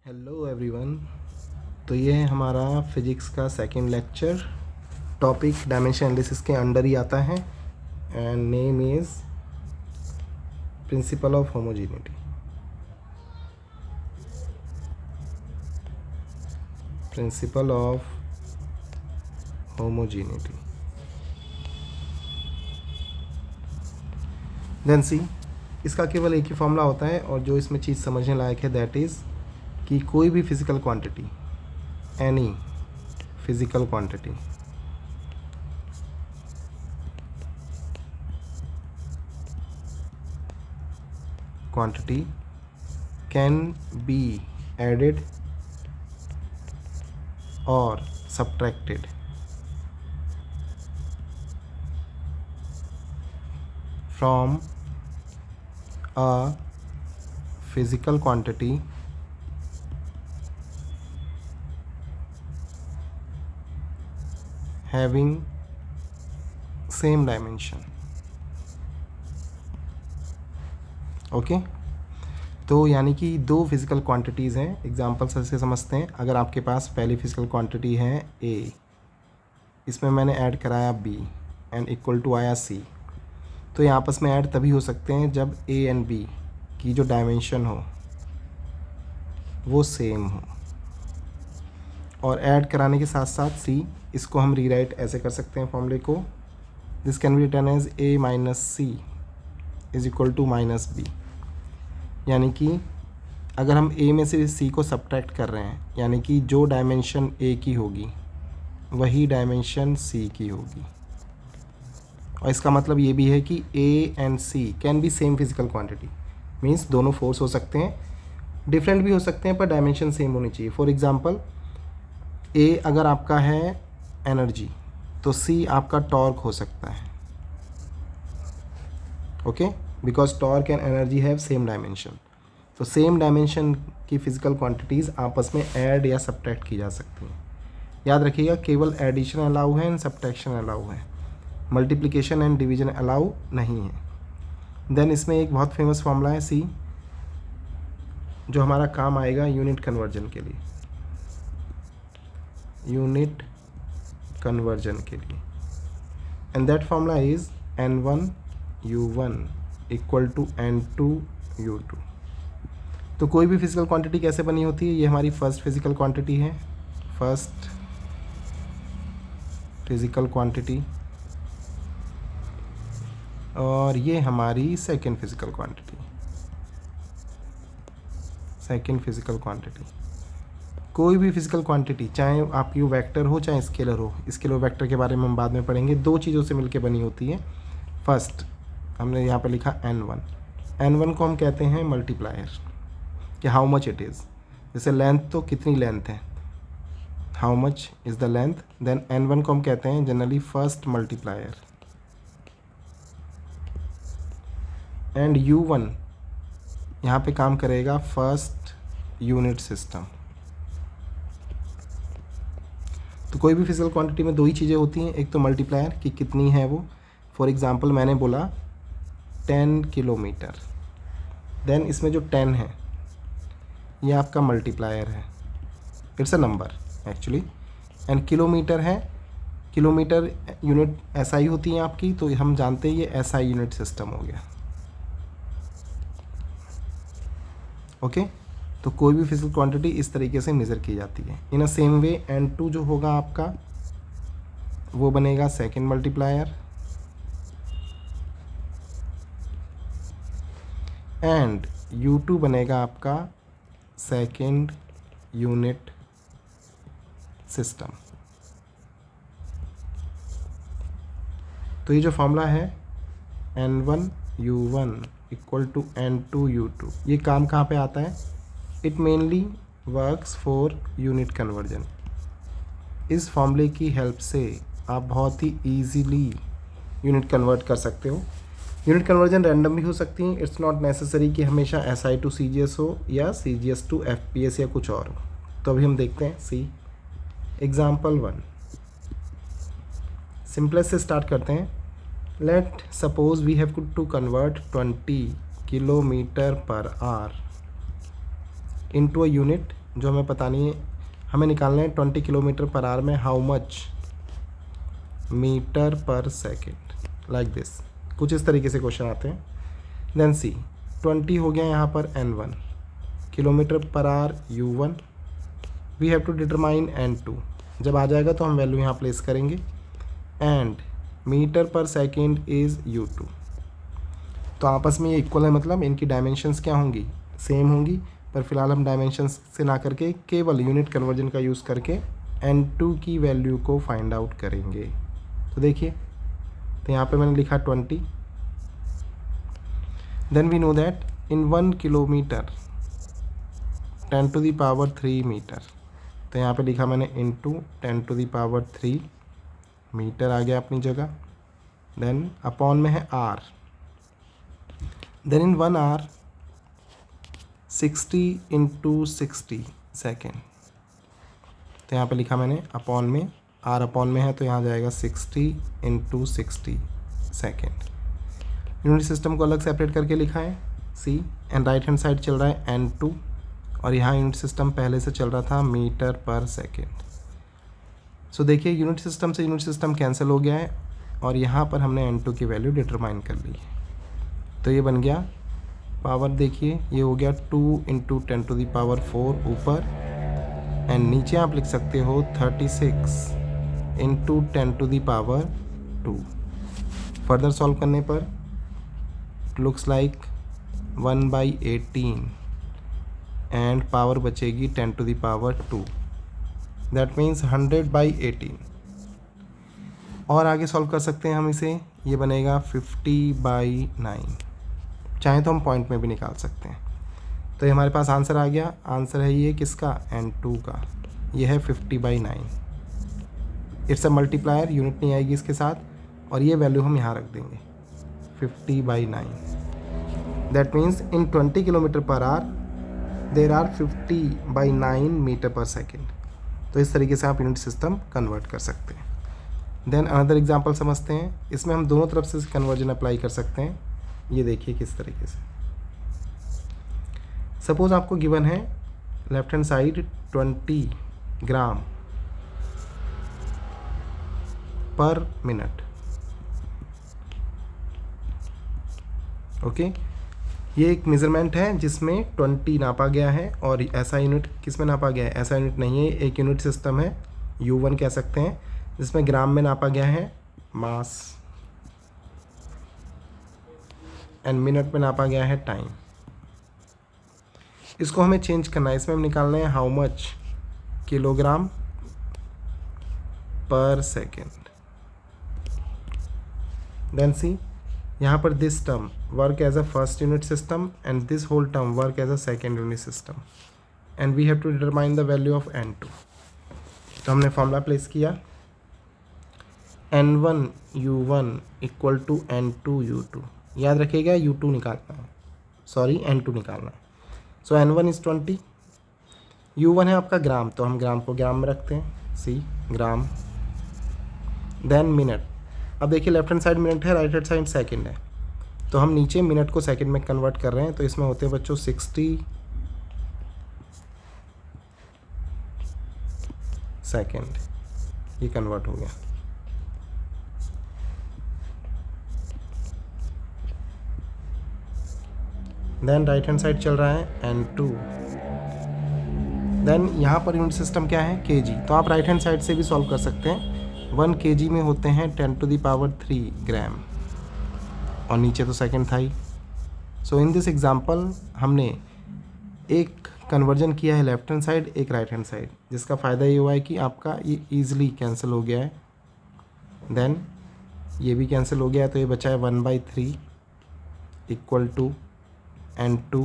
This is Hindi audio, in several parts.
Hello everyone. तो ये है हमारा फिजिक्स का second lecture. Topic dimension analysis के अंडर ही आता है and name is principle of homogeneity. Principle of homogeneity. Then see, इसका केवल एक ही फॉर्मूला होता है और जो इसमें चीज़ समझने लायक है दैट इज़ कि कोई भी physical quantity, any physical quantity can be added or subtracted from a physical quantity having same dimension। Okay तो यानी कि दो फिज़िकल क्वांटिटीज़ हैं। एग्जांपल से समझते हैं। अगर आपके पास पहली फिज़िकल क्वांटिटी है ए, इसमें मैंने ऐड कराया बी एंड इक्वल टू आया सी, तो ये आपस में ऐड तभी हो सकते हैं जब ए एंड बी की जो डायमेंशन हो वो सेम हो। और ऐड कराने के साथ साथ सी, इसको हम रीराइट ऐसे कर सकते हैं फॉर्मूले को, this can be written as A minus C is equal to minus B. यानी कि अगर हम ए में से सी को सब्ट्रैक्ट कर रहे हैं, यानी कि जो डायमेंशन ए की होगी वही डायमेंशन सी की होगी। और इसका मतलब ये भी है कि A and C can be same physical quantity, means दोनों फोर्स हो सकते हैं, डिफरेंट भी हो सकते हैं, पर डायमेंशन सेम होनी चाहिए। फॉर एग्जांपल, ए अगर आपका है एनर्जी तो सी आपका टॉर्क हो सकता है। Okay, because torque and energy have same dimension. तो सेम डायमेंशन की फिजिकल क्वांटिटीज़ आपस में ऐड या सब्ट्रैक्ट की जा सकती हैं। याद रखिएगा, केवल एडिशन अलाउ है एंड सब्ट्रैक्शन अलाउ है, मल्टीप्लिकेशन एंड डिवीजन अलाउ नहीं है। देन इसमें एक बहुत फेमस फॉर्मूला है सी, जो हमारा काम आएगा यूनिट कन्वर्जन के लिए, यूनिट कन्वर्जन के लिए। And that formula is N1 U1 equal to N2 U2। तो कोई भी फिजिकल क्वांटिटी कैसे बनी होती है? ये हमारी फर्स्ट फिजिकल क्वांटिटी है, फर्स्ट फिजिकल क्वांटिटी, और ये हमारी second physical quantity, second physical quantity. कोई भी फिजिकल क्वांटिटी, चाहे आपकी वेक्टर हो चाहे स्केलर हो, स्केलर वेक्टर के बारे में हम बाद में पढ़ेंगे, दो चीज़ों से मिलकर बनी होती है। फर्स्ट हमने यहाँ पे लिखा N1, N1 को हम कहते हैं मल्टीप्लायर, कि हाउ मच इट इज़। जैसे लेंथ, तो कितनी लेंथ है, how much is the length. Then N1 को हम कहते हैं generally first multiplier. And U1 यहाँ पे काम करेगा फर्स्ट यूनिट सिस्टम। तो कोई भी फिजिकल क्वांटिटी में दो ही चीज़ें होती हैं, एक तो मल्टीप्लायर कि कितनी है वो। फॉर एग्जांपल मैंने बोला 10 किलोमीटर, देन इसमें जो 10 है ये आपका मल्टीप्लायर है, it's a number actually. And kilometre है, किलोमीटर यूनिट SI होती है आपकी, तो हम जानते हैं ये SI यूनिट सिस्टम हो गया। ओके तो कोई भी फिजिकल क्वांटिटी इस तरीके से मेज़र की जाती है। इन अ सेम वे N2 जो होगा आपका वो बनेगा सेकेंड मल्टीप्लायर, एंड U2 बनेगा आपका सेकेंड यूनिट सिस्टम। तो ये जो फॉर्मूला है N1 U1 equal to N2 U2, ये काम कहाँ पे आता है? It mainly works for unit conversion. इस फॉर्मूले की हेल्प से आप बहुत ही ईजीली यूनिट कन्वर्ट कर सकते हो। यूनिट कन्वर्जन रैंडम भी हो सकती हैं, इट्स नॉट नेसेसरी कि हमेशा SI टू CGS हो या CGS टू FPS या कुछ और हो। तो अभी हम देखते हैं सी एग्जाम्पल 1। सिंपलेस्ट से स्टार्ट करते हैं। Let suppose we have to convert 20 kilometre per hour into a unit जो हमें पता नहीं है, हमें निकालना है 20 किलोमीटर पर आवर में how much metre per second, like this. कुछ इस तरीके से क्वेश्चन आते हैं। देन सी 20 हो गया यहाँ पर N1, kilometre per hour U1, we have to determine N2। जब आ जाएगा तो हम वैल्यू यहाँ प्लेस करेंगे, and metre per second is U2। तो आपस में ये इक्वल है, मतलब इनकी डायमेंशंस क्या होंगी, सेम होंगी, पर फिलहाल हम डायमेंशंस से ना करके केवल यूनिट कन्वर्जन का यूज़ करके N2 की वैल्यू को फाइंड आउट करेंगे। तो देखिए, तो यहाँ पे मैंने लिखा 20, then we know that in 1 kilometre 10⁻³ metre, तो यहाँ पे लिखा मैंने इंटू 10⁻³ मीटर आ गया अपनी जगह। देन अपॉन में है आर, देन इन 1 आवर 60 × 60 सेकेंड, तो यहाँ पे लिखा मैंने अपॉन में, आर अपॉन में है तो यहाँ जाएगा 60 × 60 सेकेंड। यूनिट सिस्टम को अलग सेपरेट करके लिखा है सी, एंड राइट हैंड साइड चल रहा है N2, और यहाँ यूनिट सिस्टम पहले से चल रहा था मीटर पर सेकेंड। सो देखिए, यूनिट सिस्टम से यूनिट सिस्टम कैंसिल हो गया है, और यहाँ पर हमने N2 की वैल्यू डिटरमाइन कर ली है। तो ये बन गया पावर, देखिए ये हो गया 2 × 10⁴ ऊपर, एंड नीचे आप लिख सकते हो 36 × 10⁻²। फर्दर सॉल्व करने पर लुक्स लाइक 1/18 एंड पावर बचेगी 10⁻², दैट मीन्स 100/18। और आगे सॉल्व कर सकते हैं हम इसे, ये बनेगा 50/9, चाहे तो हम पॉइंट में भी निकाल सकते हैं। तो ये हमारे पास आंसर आ गया। आंसर है ये किसका, N2 का, ये है 50/9। इट्स अ मल्टीप्लायर, यूनिट नहीं आएगी इसके साथ, और ये वैल्यू हम यहाँ रख देंगे 50/9। That means in 20 kilometre per hour there are 50/9 metre per second. तो इस तरीके से आप यूनिट सिस्टम कन्वर्ट कर सकते हैं। देन अनदर एग्जांपल समझते हैं, इसमें हम दोनों तरफ से कन्वर्जन अप्लाई कर सकते हैं। ये देखिए किस तरीके से, सपोज आपको गिवन है लेफ्ट हैंड साइड 20 ग्राम पर मिनट। ओके, ये एक मेजरमेंट है जिसमें 20 नापा गया है, और ऐसा यूनिट किस में नापा गया है, ऐसा यूनिट नहीं है, एक यूनिट सिस्टम है U1 कह सकते हैं, जिसमें ग्राम में नापा गया है मास, एंड मिनट में नापा गया है टाइम। इसको हमें चेंज करना है, इसमें हम निकालना है how much kilogram per second. Then see, यहाँ पर this term work as a first unit system and this whole term work as a second unit system, and we have to determine the value of N2। तो हमने फॉर्मूला प्लेस किया, N1 U1 = N2 U2। याद रखिएगा U2 निकालना है, सॉरी N2 निकालना है। सो N1 = 20, U1 है आपका ग्राम, तो हम ग्राम को ग्राम में रखते हैं, सी ग्राम। देन मिनट, अब देखिए लेफ्ट हैंड साइड मिनट है, राइट हैंड साइड सेकंड है, तो हम नीचे मिनट को सेकंड में कन्वर्ट कर रहे हैं, तो इसमें होते हैं बच्चों 60 सेकंड, ये कन्वर्ट हो गया। देन राइट हैंड साइड चल रहा है N2। देन यहाँ पर यूनिट सिस्टम क्या है, kg, तो आप राइट हैंड साइड से भी सॉल्व कर सकते हैं। 1 kg में होते हैं 10⁻³ ग्राम, और नीचे तो सेकंड था ही। सो इन दिस एग्जांपल हमने एक कन्वर्जन किया है लेफ्ट हैंड साइड, एक राइट हैंड साइड, जिसका फ़ायदा ये हुआ है कि आपका ये ईजिली कैंसिल हो गया है। देन ये भी कैंसिल हो गया है, तो ये बचा है 1/3 = N2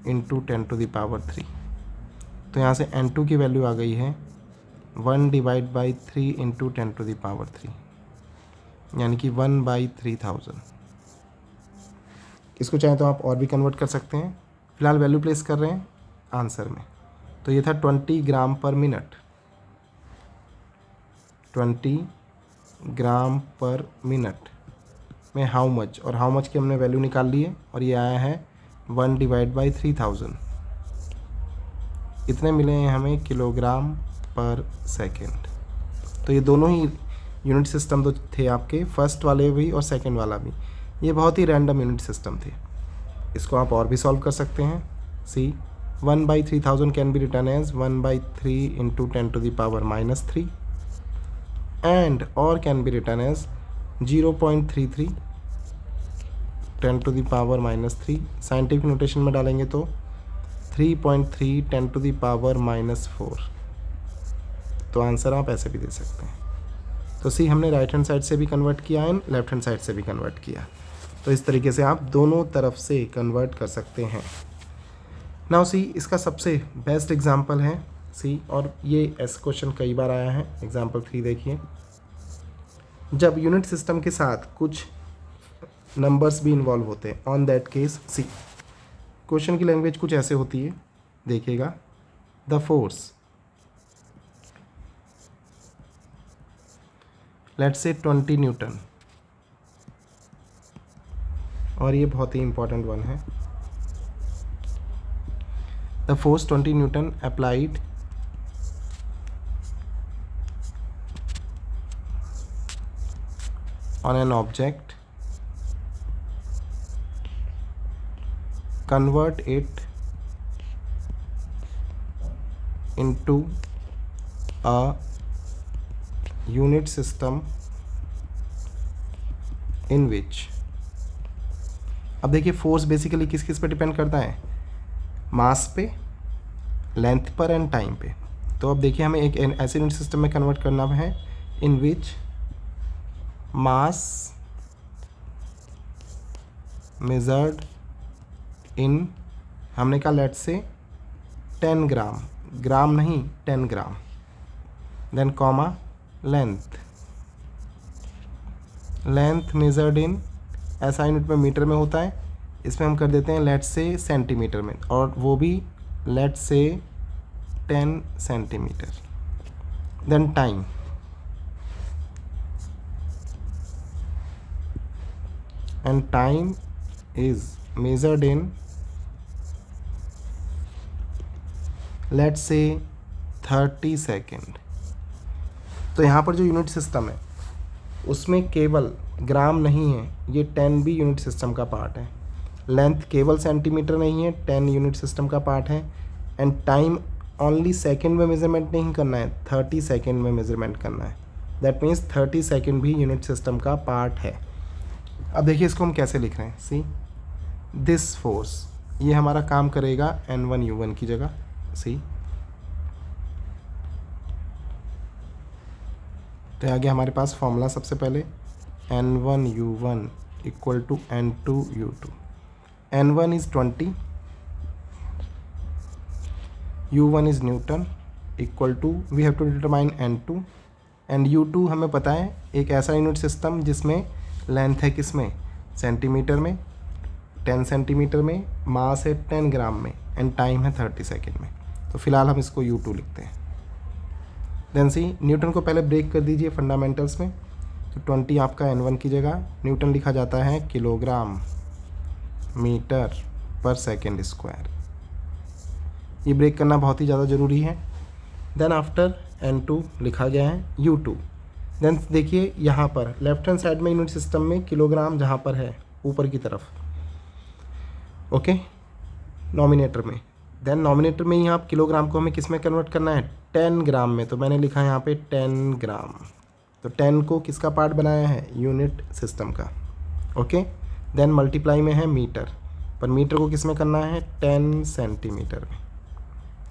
× 10⁻³। तो यहाँ से N2 की वैल्यू आ गई है 1/3 × 10⁻³, यानी कि 1/3000। इसको चाहे तो आप और भी कन्वर्ट कर सकते हैं, फिलहाल वैल्यू प्लेस कर रहे हैं आंसर में। तो ये था 20 ग्राम पर मिनट, 20 ग्राम पर मिनट में हाउ मच, और हाउ मच की हमने वैल्यू निकाल ली है, और ये आया है 1/3000। इतने मिले हैं हमें किलोग्राम पर सेकेंड। तो ये दोनों ही यूनिट सिस्टम तो थे आपके, फर्स्ट वाले भी और सेकंड वाला भी, ये बहुत ही रैंडम यूनिट सिस्टम थे। इसको आप और भी सॉल्व कर सकते हैं। See 1/3000 can be written as 1/3 into 10⁻³ and और can be written as 0.33 10⁻³ scientific notation में डालेंगे तो 3.3 10⁻⁻4। तो आंसर आप ऐसे भी दे सकते हैं। तो सी हमने राइट हैंड साइड से भी कन्वर्ट किया एंड लेफ्ट हैंड साइड से भी कन्वर्ट किया। तो इस तरीके से आप दोनों तरफ से कन्वर्ट कर सकते हैं। नाउ सी इसका सबसे बेस्ट एग्जांपल है सी, और ये ऐसा क्वेश्चन कई बार आया है। एग्जांपल 3 देखिए, जब यूनिट सिस्टम के साथ कुछ नंबर्स भी इन्वॉल्व होते हैं, on that case see question की लैंग्वेज कुछ ऐसे होती है, देखिएगा। The force, let's say 20 Newton, और ये बहुत ही इंपॉर्टेंट वन है। The force 20 Newton applied on an object, convert it into a unit system in which, अब देखिए फोर्स बेसिकली किस किस पे डिपेंड करता है, मास पे, लेंथ पर एंड टाइम पे। तो अब देखिए हमें एक ऐसे यूनिट सिस्टम में कन्वर्ट करना है इन विच मास मेजर्ड इन, हमने कहा लेट से 10 ग्राम, ग्राम नहीं 10 gram, then comma length, length measured in, ऐसा यूनिट में मीटर में होता है, इसमें हम कर देते हैं लेट से सेंटीमीटर में, और वो भी let say 10 centimetre. Then time, and time is measured in let's say 30 second. तो यहाँ पर जो यूनिट सिस्टम है उसमें केवल ग्राम नहीं है, ये 10 भी यूनिट सिस्टम का पार्ट है। लेंथ केवल सेंटीमीटर नहीं है, 10 यूनिट सिस्टम का पार्ट है। एंड टाइम ओनली सेकेंड में मेजरमेंट नहीं करना है, 30 सेकेंड में मेजरमेंट करना है। दैट मीन्स 30 सेकेंड भी यूनिट सिस्टम का पार्ट है। अब देखिए इसको हम कैसे लिख रहे हैं। सी दिस फोर्स, ये हमारा काम करेगा N1U1 की जगह। सी तो आगे हमारे पास फॉर्मूला सबसे पहले N1U1 equal to N2U2। N1 is 20, U1 is newton equal to, we have to determine N2 and U2 हमें पता है एक ऐसा यूनिट सिस्टम जिसमें लेंथ है किसमें, सेंटीमीटर में, 10 सेंटीमीटर में, मास है 10 ग्राम में, एंड टाइम है 30 सेकेंड में। तो फिलहाल हम इसको U2 लिखते हैं। देन सी न्यूटन को पहले ब्रेक कर दीजिए फंडामेंटल्स में। तो 20 आपका N1 की जगह, न्यूटन लिखा जाता है kilogram metre per second square. ये ब्रेक करना बहुत ही ज़्यादा ज़रूरी है। देन आफ्टर N2 लिखा गया है U2। देन देखिए यहाँ पर लेफ्ट हैंड साइड में यूनिट सिस्टम में किलोग्राम जहाँ पर है ऊपर की तरफ, ओके, नॉमिनेटर में। देन नॉमिनेटर में ही आप किलोग्राम को हमें किस में कन्वर्ट करना है, 10 ग्राम में। तो मैंने लिखा है यहाँ पे 10 ग्राम। तो 10 को किसका पार्ट बनाया है, यूनिट सिस्टम का, ओके। देन मल्टीप्लाई में है मीटर, पर मीटर को किस में करना है, 10 सेंटीमीटर में।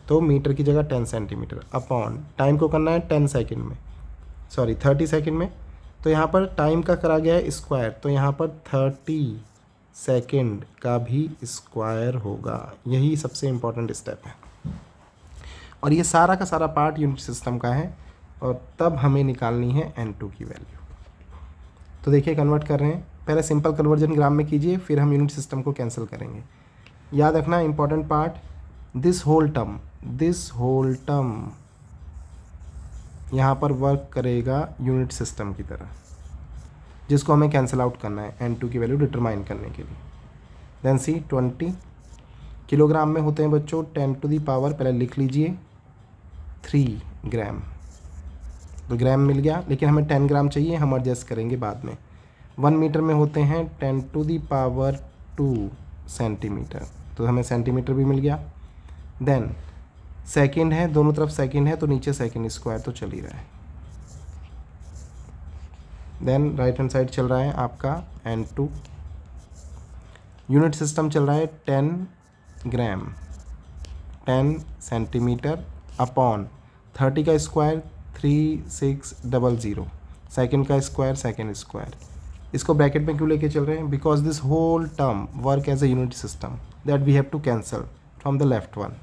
तो मीटर की जगह 10 सेंटीमीटर अपॉन टाइम को करना है 10 सेकेंड में, सॉरी 30 सेकेंड में। तो यहाँ पर टाइम का करा गया है स्क्वायर, तो यहाँ पर 30 सेकेंड का भी स्क्वायर होगा। यही सबसे इम्पोर्टेंट स्टेप है, और ये सारा का सारा पार्ट यूनिट सिस्टम का है। और तब हमें निकालनी है N2 की वैल्यू। तो देखिए कन्वर्ट कर रहे हैं, पहले सिंपल कन्वर्जन ग्राम में कीजिए, फिर हम यूनिट सिस्टम को कैंसिल करेंगे। याद रखना important part, this whole term यहाँ पर वर्क करेगा यूनिट सिस्टम की तरह, जिसको हमें कैंसिल आउट करना है N2 की वैल्यू डिटरमाइन करने के लिए। देन सी 20 किलोग्राम में होते हैं बच्चों 10⁻, पहले लिख लीजिए 3 ग्राम। तो ग्राम मिल गया, लेकिन हमें 10 ग्राम चाहिए, हम एडजस्ट करेंगे बाद में। 1 मीटर में होते हैं 10⁻² सेंटीमीटर, तो हमें सेंटीमीटर भी मिल गया। देन सेकंड है, दोनों तरफ सेकंड है तो नीचे सेकंड स्क्वायर तो चल ही रहा है। देन राइट हैंड साइड चल रहा है आपका N2। यूनिट सिस्टम चल रहा है 10 ग्राम 10 सेंटीमीटर अपॉन 30 का स्क्वायर 3600, सेकंड का स्क्वायर सेकंड स्क्वायर। इसको ब्रैकेट में क्यों लेके चल रहे हैं? Because this whole term work as a unit system that we have to cancel from the left one.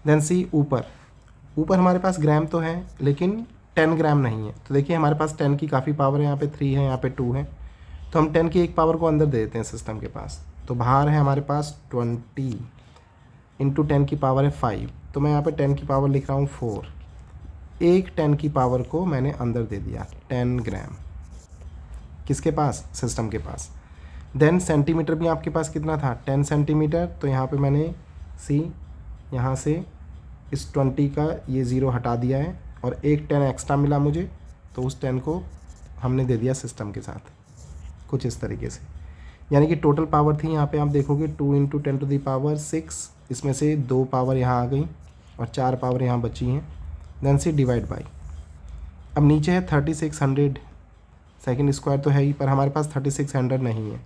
Then see ऊपर हमारे पास ग्राम तो है लेकिन 10 ग्राम नहीं है। तो देखिए हमारे पास 10 की काफ़ी पावर है, यहाँ पे 3 है, यहाँ पे 2 है, तो हम 10 की एक पावर को अंदर दे देते हैं सिस्टम के पास। तो बाहर है हमारे पास 20 इंटू 10 की पावर है 5, तो मैं यहाँ पे 10 की पावर लिख रहा हूँ 4। एक 10 की पावर को मैंने अंदर दे दिया 10 ग्राम, किसके पास? सिस्टम के पास। देन सेंटीमीटर भी आपके पास कितना था? 10 सेंटीमीटर। तो यहाँ पे मैंने यहाँ से इस 20 का ये 0 हटा दिया है और एक 10 एक्स्ट्रा मिला मुझे, तो उस 10 को हमने दे दिया सिस्टम के साथ, कुछ इस तरीके से। यानी कि टोटल पावर थी यहाँ पे आप देखोगे 2 इंटू 10⁻6, इसमें से 2 पावर यहाँ आ गई और 4 पावर यहाँ बची हैं। देन से डिवाइड बाई, अब नीचे है 3600 सेकंड स्क्वायर तो है ही, पर हमारे पास 3600 नहीं है।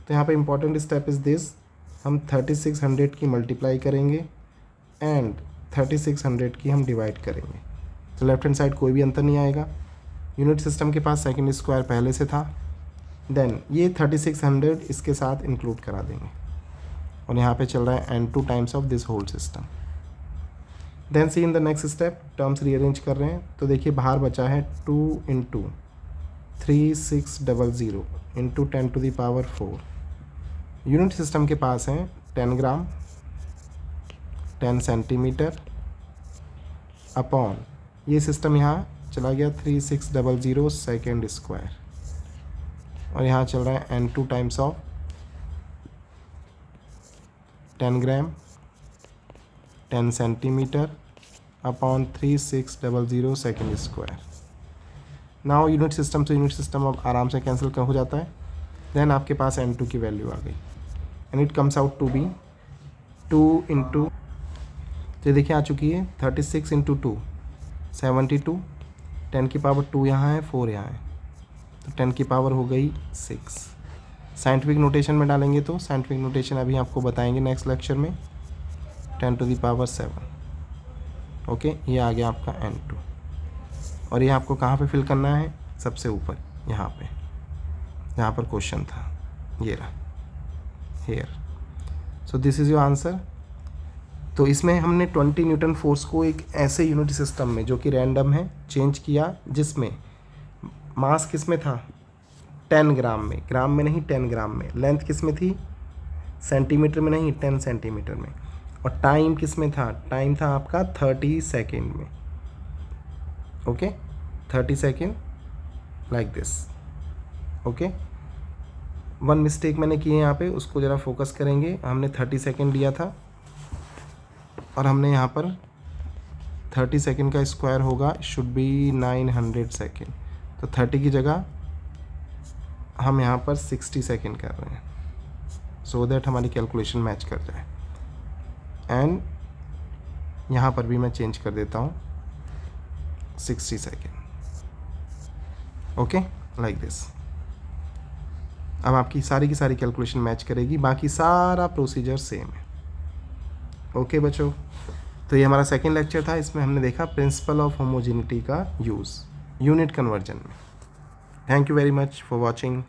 तो यहाँ पे इंपॉर्टेंट स्टेप इज़ दिस, हम 3600 की मल्टीप्लाई करेंगे एंड 3600 की हम डिवाइड करेंगे, तो लेफ्ट हैंड साइड कोई भी अंतर नहीं आएगा। यूनिट सिस्टम के पास सेकंड स्क्वायर पहले से था, देन ये 3600 इसके साथ इंक्लूड करा देंगे और यहाँ पे चल रहा है N2 times of this whole system. Then see in the next step, terms rearrange कर रहे हैं, तो देखिए बाहर बचा है 2 इंटू 3600 इंटू 10⁻4। यूनिट सिस्टम के पास है 10 ग्राम 10 सेंटीमीटर अपॉन ये सिस्टम यहाँ चला गया 3600 सेकेंड स्क्वायर, और यहाँ चल रहा है N2 times of 10 gram 10 centimetre upon 3600 second square. Now unit system से यूनिट सिस्टम अब आराम से कैंसिल हो जाता है। देन आपके पास N2 की वैल्यू आ गई and it comes out to be 2 into, तो देखिए आ चुकी है 36 इंटू 2 72, 10 की पावर 2 यहाँ है 4 यहाँ है, तो 10 की पावर हो गई 6। साइंटिफिक नोटेशन में डालेंगे तो साइंटिफिक नोटेशन अभी आपको बताएंगे नेक्स्ट लेक्चर में, 10⁻7। ओके, ये आ गया आपका N2 और ये आपको कहाँ पे फिल करना है? सबसे ऊपर यहाँ पे, जहाँ पर क्वेश्चन था, ये रहा here. So this is your answer. तो इसमें हमने 20 न्यूटन फोर्स को एक ऐसे यूनिट सिस्टम में जो कि रैंडम है चेंज किया, जिसमें मास किस में था? 10 ग्राम में, ग्राम में नहीं 10 ग्राम में। लेंथ किस में थी? सेंटीमीटर में नहीं 10 सेंटीमीटर में। और टाइम किस में था? टाइम था आपका 30 सेकेंड में। Okay, 30 second like this. Okay, one mistake मैंने की है यहाँ पे, उसको ज़रा फोकस करेंगे। हमने 30 सेकेंड लिया था और हमने यहाँ पर 30 सेकेंड का स्क्वायर होगा, शुड बी 900 सेकेंड, तो 30 की जगह हम यहाँ पर 60 सेकेंड कर रहे हैं, सो दैट हमारी कैलकुलेशन मैच कर जाए। एंड यहाँ पर भी मैं चेंज कर देता हूँ 60 सेकेंड। Okay, like this. अब आपकी सारी की सारी कैलकुलेशन मैच करेगी, बाकी सारा प्रोसीजर सेम है। ओके बच्चों, तो ये हमारा सेकेंड लेक्चर था। इसमें हमने देखा प्रिंसिपल ऑफ होमोजेनिटी का यूज़ यूनिट कन्वर्जन में। Thank you very much for watching.